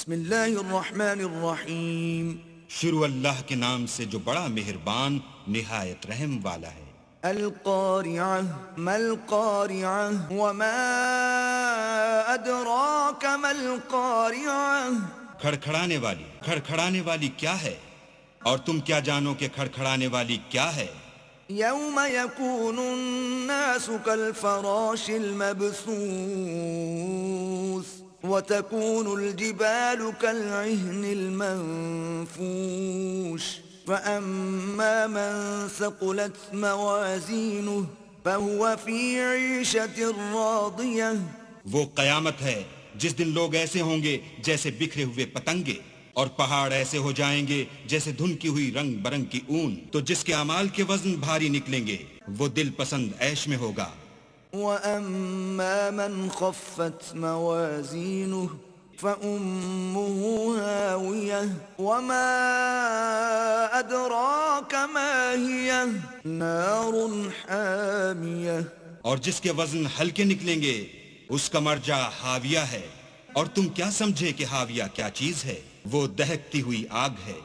بسم اللہ الرحمن الرحیم. شروع اللہ کے نام سے جو بڑا مہربان نہایت رحم والا ہے. القارعہ ما القارعہ وما ادراک ما القارعہ. کھڑکھڑانے والی کیا ہے اور تم کیا جانو کہ کھڑکھڑانے والی کیا ہے. یوم یکون الناس کالفراش المبثوث وتكون الجبال كالعهن المنفوش فأما من ثقلت موازينه فهو في عيشة راضية. وہ قیامت ہے جس دن لوگ ایسے ہوں گے جیسے بکھرے ہوئے پتنگے اور پہاڑ ایسے ہو جائیں گے جیسے دھنکی ہوئی رنگ برنگ کی اون. تو جس کے اعمال کے وزن بھاری نکلیں گے وہ دل پسند عیش میں ہوگا. وَأَمَّا مَنْ خَفَّتْ مَوَازِينُهُ فَأُمُّهُ هَاوِيَةٌ وَمَا أَدْرَاكَ مَا هِيَهْ نَارٌ حَامِيَةٌ. اور جس کے وزن ہلکے نکلیں گے اس کا مرجع حاویہ ہے. اور تم کیا سمجھے کہ حاویہ کیا چیز ہے؟ وہ دہکتی ہوئی آگ ہے.